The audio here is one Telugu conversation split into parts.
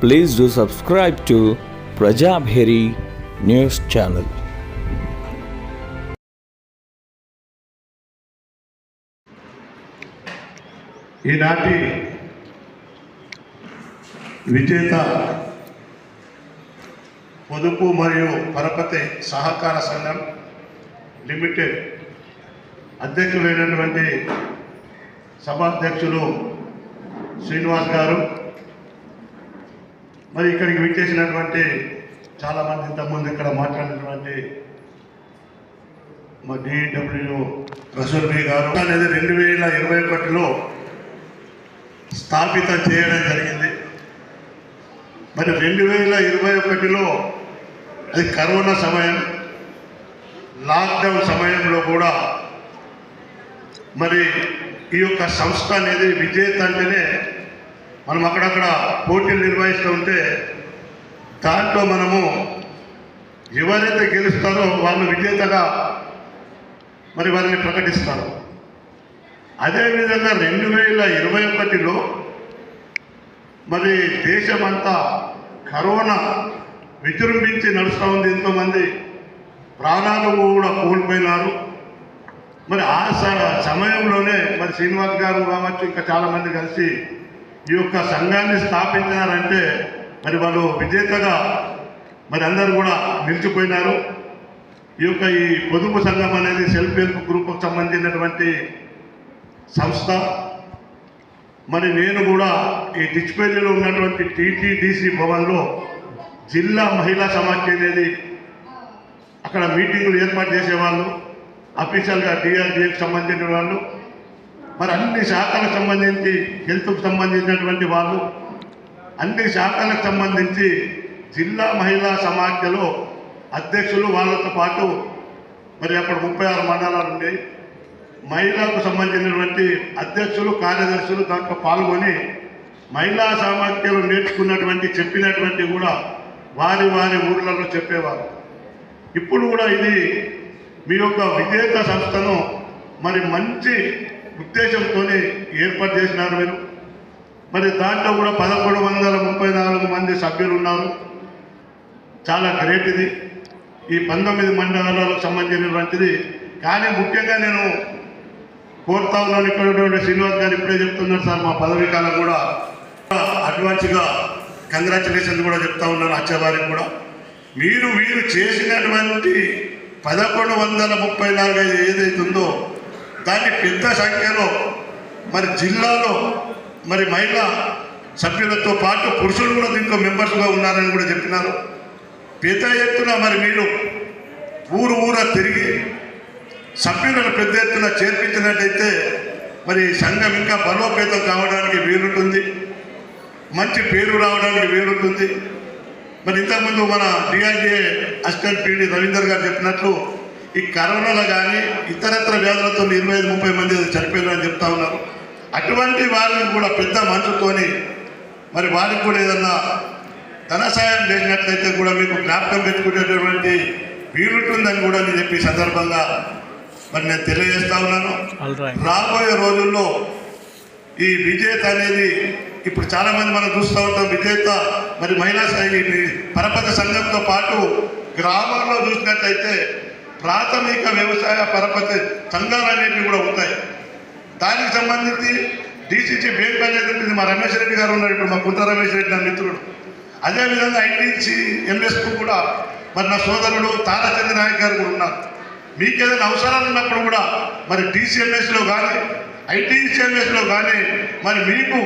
Please do subscribe to Prajabheri News Channel. ఈనాటి విజేత పొదుపు మరియు పరపతి సహకార సంఘం లిమిటెడ్ అధ్యక్షులైనటువంటి సభాధ్యక్షులు శ్రీనివాస్ గారు, మరి ఇక్కడికి విచ్చేసినటువంటి చాలామంది ఇంతకుముందు ఇక్కడ మాట్లాడినటువంటి మా డిడబ్ల్యూ రసూల్ బి గారు అనేది 2021లో స్థాపితం చేయడం జరిగింది. మరి 2021లో అది కరోనా సమయం, లాక్డౌన్ సమయంలో కూడా మరి ఈ యొక్క సంస్థ అనేది విజేత అంటేనే మనం అక్కడక్కడ పోటీలు నిర్వహిస్తూ ఉంటే దాంట్లో మనము ఎవరైతే గెలుస్తారో వాళ్ళు విజేతగా మరి వారిని ప్రకటిస్తారు. అదేవిధంగా 2021లో మరి దేశమంతా కరోనా విజృంభించి నడుస్తూ ఉంది. ఎంతోమంది ప్రాణాలు కూడా కోల్పోయినారు. మరి ఆ సమయంలోనే మరి శ్రీనివాస్ గారు కావచ్చు, ఇంకా చాలామంది కలిసి ఈ యొక్క సంఘాన్ని స్థాపించినారంటే మరి వాళ్ళు విజేతగా మరి అందరూ కూడా నిలిచిపోయినారు. ఈ పొదుపు సంఘం అనేది సెల్ఫ్ హెల్ప్ గ్రూప్కు సంబంధించినటువంటి సంస్థ. మరి నేను కూడా ఈ డిచ్పల్లిలో ఉన్నటువంటి టీటీడీసీ భవన్లో జిల్లా మహిళా సమాఖ్య అనేది అక్కడ మీటింగులు ఏర్పాటు చేసేవాళ్ళు, అఫీషియల్గా డిఆర్డీఏకి సంబంధించిన వాళ్ళు, మరి అన్ని శాఖలకు సంబంధించి హెల్త్కు సంబంధించినటువంటి వాళ్ళు, అన్ని శాఖలకు సంబంధించి జిల్లా మహిళా సమాఖ్యలో అధ్యక్షులు, వాళ్ళతో పాటు మరి అప్పుడు 36 మండలాలు ఉండేవి. మహిళలకు సంబంధించినటువంటి అధ్యక్షులు, కార్యదర్శులు దాంట్లో పాల్గొని మహిళా సమాఖ్యలు నేర్చుకున్నటువంటి చెప్పినటువంటి కూడా వారి వారి ఊర్లలో చెప్పేవారు. ఇప్పుడు కూడా ఇది మీ యొక్క విజేత సంస్థను మరి మంచి ఉద్దేశంతో ఏర్పాటు చేసినారు మీరు. మరి దాంట్లో కూడా 1134 మంది సభ్యులు ఉన్నారు. చాలా గ్రేట్ ఇది, ఈ 19 మండలాలకు సంబంధించినటువంటిది. కానీ ముఖ్యంగా నేను కోరుతా ఉన్నాను, ఇక్కడ ఉన్నటువంటి శ్రీనివాస్ గారు ఇప్పుడే చెప్తున్నారు సార్, మా పదవీ కాలం కూడా అడ్వాన్స్గా కంగ్రాచులేషన్ కూడా చెప్తా ఉన్నాను అచ్చవారికి కూడా. మీరు చేసినటువంటి 1134 ఏదైతుందో దాన్ని పెద్ద సంఖ్యలో మరి జిల్లాలో మరి మహిళా సభ్యులతో పాటు పురుషులు కూడా దీంట్లో మెంబర్స్గా ఉన్నారని కూడా చెప్పినారు. పెద్ద ఎత్తున మరి మీరు ఊరా తిరిగి సభ్యులను పెద్ద ఎత్తున చేర్పించినట్టయితే మరి సంఘం ఇంకా బలోపేతం కావడానికి వీలుంటుంది, మంచి పేరు రావడానికి వీలుంటుంది. మరి ఇంతకుముందు మన డిఆర్డీఏ అసిస్టెంట్ పీడీ రవీందర్ గారు చెప్పినట్లు ఈ కరోనాలో కానీ ఇతరత్ర వ్యాధులతో 25-30 మంది చనిపోయారని చెప్తా ఉన్నారు. అటువంటి వారిని కూడా పెద్ద మనసుతోని మరి వారికి కూడా ఏదన్నా ధన సాయం చేసినట్లయితే కూడా మీకు జ్ఞాపకం పెట్టుకునేటటువంటి వీలుంటుందని కూడా నేను చెప్పి సందర్భంగా మరి నేను తెలియజేస్తా ఉన్నాను. రాబోయే రోజుల్లో ఈ విజేత అనేది ఇప్పుడు చాలామంది మనం చూస్తూ ఉంటాం. విజేత మరి మహిళా పరపతి సంఘంతో పాటు గ్రామాల్లో చూసినట్లయితే ప్రాథమిక వ్యవసాయ పరపతి సంఘాలు అనేవి కూడా ఉంటాయి. దానికి సంబంధించి డీసీసీ బ్యాంక్ అనేది ఉంటుంది. మా రమేష్ రెడ్డి గారు ఉన్నారు, ఇప్పుడు మా కుంట రమేష్ రెడ్డి నా మిత్రుడు. అదేవిధంగా ఐటీసీ ఎంఎస్కు కూడా మరి నా సోదరుడు తారాచంద్ర నాయక్ గారు కూడా ఉన్నారు. మీకు ఏదైనా అవసరాలు ఉన్నప్పుడు కూడా మరి డీసీఎంఎస్లో కానీ ఐటీసీఎంఎస్లో కానీ మరి మీకు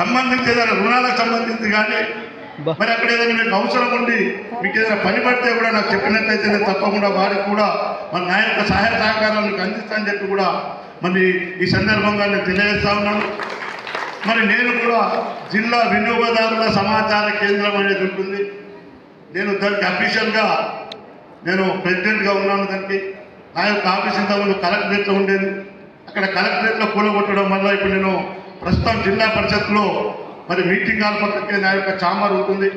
సంబంధించి ఏదైనా రుణాలకు సంబంధించి కానీ మరి అక్కడ ఏదైనా మీకు అవసరం ఉండి మీకు ఏదైనా పని పడితే కూడా నాకు చెప్పినట్లయితే నేను తప్పకుండా వారికి కూడా మరి నా యొక్క సహాయ సహకారాలను అందిస్తానని చెప్పి కూడా మరి ఈ సందర్భంగా నేను తెలియజేస్తా ఉన్నాను. మరి నేను కూడా జిల్లా వినియోగదారుల సమాచార కేంద్రం అనేది ఉంటుంది. నేను దానికి అఫీషియల్గా నేను ప్రెసిడెంట్గా ఉన్నాను. దానికి నా యొక్క ఆఫీస్ ఇంతకుముందు కలెక్టరేట్లో ఉండేది. అక్కడ కలెక్టరేట్లో కూలగొట్టడం వల్ల ఇప్పుడు నేను ప్రస్తుతం జిల్లా పరిషత్లో మరి మీటింగ్ హాల్ పక్కకే నా యొక్క ఛాంబర్ ఉంటుంది.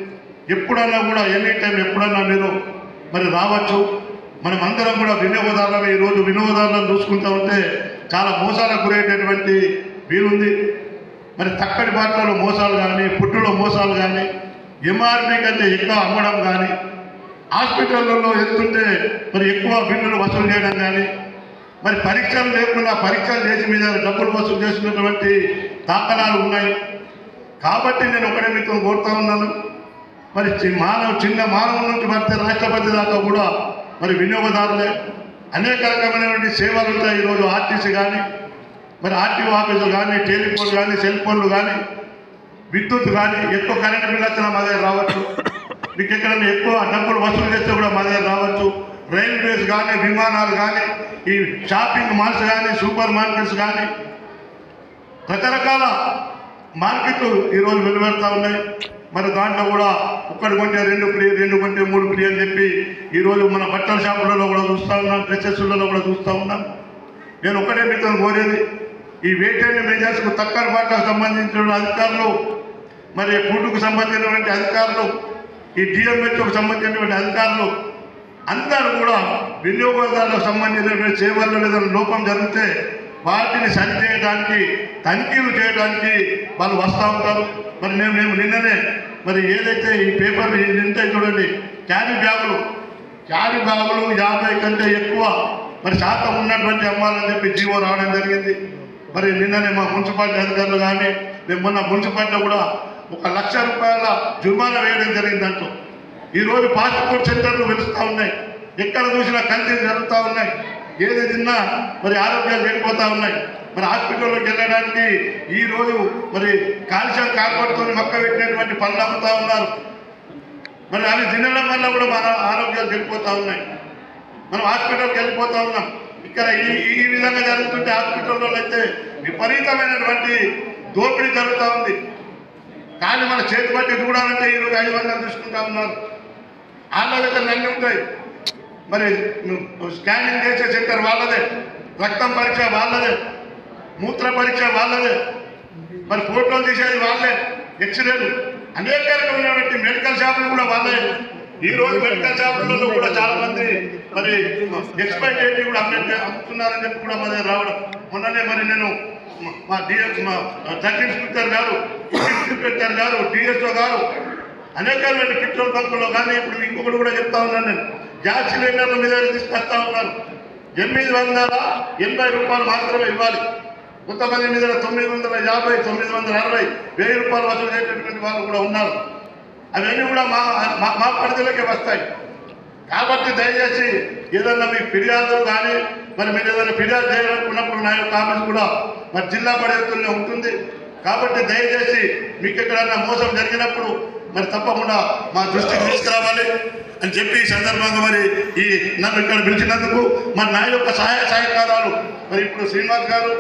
ఎప్పుడన్నా కూడా ఎనీ టైం ఎప్పుడన్నా మీరు మరి రావచ్చు. మనం అందరం కూడా వినియోగదారులు ఈరోజు వినియోగదారులను చూసుకుంటూ ఉంటే చాలా మోసాలకు గురయ్యేటటువంటి వీలుంది. మరి తక్కడి బాటలలో మోసాలు కానీ, పుట్టులో మోసాలు కానీ, ఎంఆర్పీ కంటే ఎక్కువ అమ్మడం కానీ, హాస్పిటళ్ళలో ఎత్తుంటే మరి ఎక్కువ బిల్లులు వసూలు చేయడం కానీ, మరి పరీక్షలు లేకుండా పరీక్షలు చేసి మీద డబ్బులు వసూలు చేసినటువంటి దాఖలాలు ఉన్నాయి. కాబట్టి నేను ఒకటే మీతో కోరుతా ఉన్నాను, మరి చిన్న మానవుల నుంచి పడితే రాష్ట్రపతి దాకా కూడా మరి వినియోగదారులే అనేక రకమైనటువంటి సేవలు ఉంటాయి. ఈరోజు ఆర్టీసీ కానీ, మరి ఆర్టీఓ ఆఫీసులు కానీ, టెలిఫోన్ కానీ, సెల్ ఫోన్లు కానీ, విద్యుత్ కానీ, ఎక్కువ కరెంటు బిల్లు వచ్చినా మా దగ్గర రావచ్చు. మీకు ఎక్కడైనా ఎక్కువ డబ్బులు వసూలు చేస్తే కూడా మా దగ్గర రావచ్చు. రైల్వేస్ కానీ, విమానాలు కానీ, ఈ షాపింగ్ మాల్స్ కానీ, సూపర్ మార్కెట్స్ కానీ, రకరకాల మార్కెట్లు ఈరోజు వెలువడుతూ ఉన్నాయి. మరి దాంట్లో కూడా ఒక్కటి కొంటే 2 ఫ్రీ, 2 కొంటే 3 ఫ్రీ అని చెప్పి ఈరోజు మన బట్టల షాపులలో కూడా చూస్తూ ఉన్నాం, డ్రెస్సెస్లలో కూడా చూస్తూ ఉన్నాం. నేను ఒకటే మీతో కోరేది, ఈ వెయిట్ అండ్ మెజర్స్కు తక్కువ బాటకు సంబంధించిన అధికారులు, మరి ఫుడ్కు సంబంధించినటువంటి అధికారులు, ఈ డిఎంహెచ్కు సంబంధించినటువంటి అధికారులు అందరూ కూడా వినియోగదారులకు సంబంధించినటువంటి సేవల్లో ఏదైనా లోపం జరిగితే వాటిని సరిచేయడానికి, తనిఖీలు చేయడానికి వాళ్ళు వస్తూ ఉంటారు. మరి మేము నిన్ననే మరి ఏదైతే ఈ పేపర్లు ఉంటాయి చూడండి, క్యారీ బ్యాగులు 50 కంటే ఎక్కువ మరి శాతం ఉన్నటువంటి అమ్మాలని చెప్పి జీవో రావడం జరిగింది. మరి నిన్ననే మా మున్సిపాలిటీ అధికారులు కానీ, మేము మొన్న మున్సిపాలిటీలో కూడా 1 లక్ష రూపాయల జుర్మానా వేయడం జరిగిందంటూ. ఈరోజు ఫాస్ట్ ఫుడ్ సెంటర్లు వెలుస్తూ ఉన్నాయి, ఎక్కడ చూసినా కల్తీలు జరుగుతూ ఉన్నాయి, ఏది తిన్నా మరి ఆరోగ్యాలు లేకపోతూ ఉన్నాయి. మరి హాస్పిటల్లోకి వెళ్ళడానికి ఈరోజు మరి కాల్షియం కార్బోన్తో మొక్క పెట్టినటువంటి పనులు అమ్ముతూ ఉన్నారు. మరి అవి తినడం వల్ల కూడా మన ఆరోగ్యాలు చెడిపోతూ ఉన్నాయి. మనం హాస్పిటల్కి వెళ్ళిపోతూ ఉన్నాం. ఇక్కడ ఈ విధంగా జరుగుతుంటే హాస్పిటల్లో అయితే విపరీతమైనటువంటి దోపిడీ జరుగుతూ ఉంది. కానీ మన చేతి బట్టి చూడాలంటే ఈరోజు 500 తీసుకుంటా ఉన్నారు. వాళ్ళ దగ్గర అన్నీ ఉంటాయి. మరి స్కానింగ్ చేసే సెంటర్ వాళ్ళదే, రక్తం పరీక్ష వాళ్ళదే, మూత్ర పరీక్ష వాళ్ళదే, మరి ఫోటోలు తీసేది వాళ్ళే, ఎక్స్రేలు, అనేక రకమైనటువంటి మెడికల్ షాపులు కూడా వాళ్ళే. ఈరోజు మెడికల్ షాపులలో కూడా చాలా మంది మరి ఎక్స్పైర్ డేట్ కూడా అమ్ముతున్నారని చెప్పి కూడా మన దగ్గర రావడం. మొన్ననే మరి నేను మా సబ్ ఇన్స్పెక్టర్ గారు, డిఎస్ఓ గారు అనేకమైన పెట్రోల్ బంకుల్లో కానీ, ఇప్పుడు ఇంకొకటి కూడా చెప్తా ఉన్నాను, నేను గ్యాస్ సిలిండర్ల మీద తీసుకొస్తా ఉన్నాను. 880 రూపాయలు మాత్రమే ఇవ్వాలి. కొంతమంది మీద 950, 960, 1000 రూపాయలు వసూలు చేసేటటువంటి వాళ్ళు కూడా ఉన్నారు. అవన్నీ కూడా మా పరిధిలోకి వస్తాయి. కాబట్టి దయచేసి ఏదన్నా మీకు ఫిర్యాదు కానీ, మరి మీరు ఏదైనా ఫిర్యాదు చేయాలనుకున్నప్పుడు నా యొక్క ఆఫీస్ కూడా మరి జిల్లా పరిధిలోనే ఉంటుంది. కాబట్టి దయచేసి మీకు ఎక్కడన్నా మోసం జరిగినప్పుడు మరి తప్పకుండా మా దృష్టికి తీసుకురావాలి అని చెప్పి ఈ సందర్భంగా మరి నన్ను ఇక్కడ పిలిచినందుకు మరి నా యొక్క సహాయ సహకారాలు మరి ఇప్పుడు శ్రీనివాస్ గారు,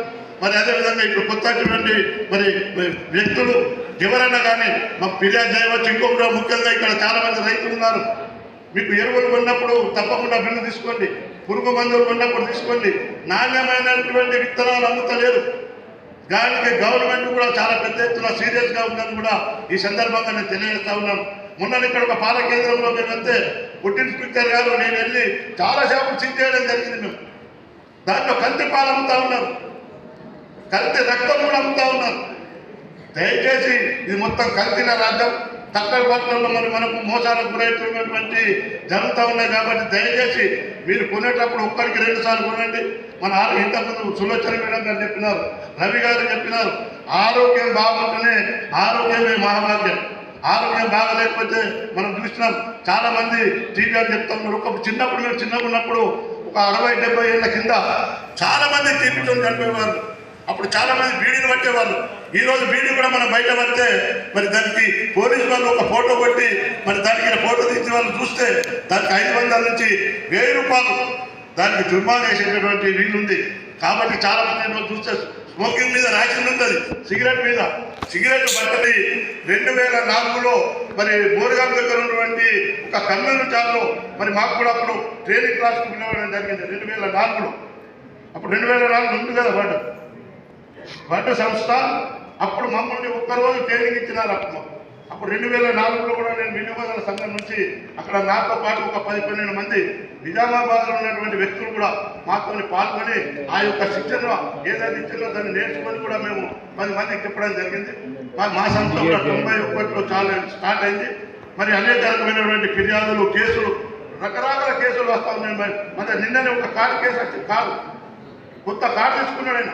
మరి అదేవిధంగా ఇప్పుడు కొత్తటువంటి మరి వ్యక్తులు ఎవరైనా కానీ మాకు ఫిర్యాదు చేయవచ్చు. ఇంకొకటి ముఖ్యంగా ఇక్కడ చాలా మంది రైతులు ఉన్నారు. మీకు ఎరువులు కొన్నప్పుడు తప్పకుండా బిల్లు తీసుకోండి, పురుగు మందులు కొన్నప్పుడు తీసుకోండి. నాణ్యమైనటువంటి విత్తనాలు అమ్ముతలేరు. దానికి గవర్నమెంట్ కూడా చాలా పెద్ద ఎత్తున సీరియస్గా ఉందని కూడా ఈ సందర్భంగా నేను తెలియజేస్తా ఉన్నాను. మొన్న ఇక్కడ ఒక పాల కేంద్రంలో మేము వెళ్తే ఫుడ్ ఇన్స్పెక్టర్ గారు నేను వెళ్ళి చాలా షాపులు సీజ్ చేయడం జరిగింది. మేము దాంట్లో కల్తీ పాలు అమ్ముతా ఉన్నారు, కల్తీ రక్తం కూడా అమ్ముతా ఉన్నారు. దయచేసి ఇది మొత్తం కల్తీల రాజ్యం. తక్కువ బట్టలలో మరి మనకు మోసాలకు గురవుతున్నటువంటి జరుగుతూ ఉన్నాయి. కాబట్టి దయచేసి మీరు కొనేటప్పుడు 1కి 2 సార్లు కొనండి. మన ఇంతకుముందు సులోచన మేడం గారు చెప్పినారు, రవి గారు చెప్పినారు, ఆరోగ్యం బాగుంటేనే ఆరోగ్యమే మహాభాగ్యం. ఆరోగ్యం బాగలేకపోతే మనం చూసినాం చాలా మంది టీవీ అని చెప్తున్నారు. ఒక చిన్నప్పుడు మేము చిన్నగా ఉన్నప్పుడు ఒక 60-70 ఏళ్ళ కింద చాలా మంది టీవీతో చనిపోయేవారు. అప్పుడు చాలా మంది బీడీని పట్టేవాళ్ళు. ఈరోజు బీడీ కూడా మనం బయట పడితే మరి దానికి పోలీసు వాళ్ళు ఒక ఫోటో కొట్టి మరి దానికి ఫోటో తీసి వాళ్ళు చూస్తే దానికి 500 నుంచి 1000 రూపాయలు దానికి జుర్మానా వేసేటటువంటి వీలుంది. కాబట్టి చాలా మంది చూస్తే స్మోకింగ్ మీద రాసింది ఉంటుంది, సిగరెట్ మీద. సిగరెట్ బట్టని 2004లో మరి బోర్గాం దగ్గర ఉన్నటువంటి ఒక కమ్యూనిటీ హాల్లో మరి మాకు కూడా అప్పుడు ట్రైనింగ్ క్లాస్కి పిలవడం జరిగింది 2004లో. అప్పుడు 2004 ఉంది కదా బట్ట సంస్థ. అప్పుడు మమ్మల్ని ఒక్కరోజు ట్రైనింగ్ ఇచ్చినారు. అప్పుడు అప్పుడు 2004లో కూడా నేను వినియోగదారుల సంఘం నుంచి అక్కడ నాతో పాటు ఒక 10-12 మంది నిజామాబాద్లో ఉన్నటువంటి వ్యక్తులు కూడా మాతో పాల్గొని ఆ యొక్క శిక్షణ ఏదైతే ఇచ్చిందో దాన్ని నేర్చుకొని కూడా మేము 10 మందికి చెప్పడం జరిగింది. మా సంస్థ కూడా 91లో చాలా స్టార్ట్ అయింది. మరి అనేక రకమైనటువంటి ఫిర్యాదులు, కేసులు, రకరకాల కేసులు వస్తూ ఉన్నాయి. మరి నిన్ననే ఒక కారు కేసు వచ్చింది. కారు కొత్త కారు తీసుకున్నాడు ఆయన,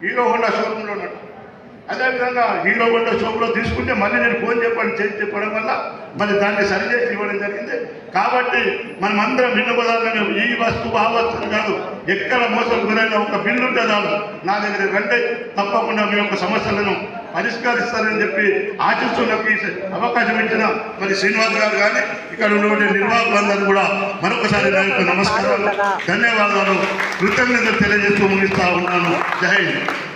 హీరో హోండా షోరూంలో ఉన్నట్టు. అదేవిధంగా హీరో హోండా షోరూంలో తీసుకుంటే మళ్ళీ నేను ఫోన్ చెప్పడం వల్ల మరి దాన్ని సరిచేసి ఇవ్వడం జరిగింది. కాబట్టి మనమందరం విన్నపదాలను ఈ వస్తువు ఆ వస్తువు కాదు, ఎక్కడ మోసం గురైనా ఒక బిల్లు ఉంటే చాలు నా దగ్గర రండి, తప్పకుండా మీ యొక్క సమస్యలను పరిష్కరిస్తారని చెప్పి ఆశిస్తూ నాకు ఈ అవకాశం ఇచ్చిన మరి శ్రీనివాస్ గారు కానీ ఇక్కడ ఉన్నటువంటి నిర్వాహకులందరూ కూడా మరొకసారి నా యొక్క నమస్కారాలు, ధన్యవాదాలు, కృతజ్ఞతలు తెలియజేస్తూ ముగిస్తా ఉన్నాను. జై హింద్.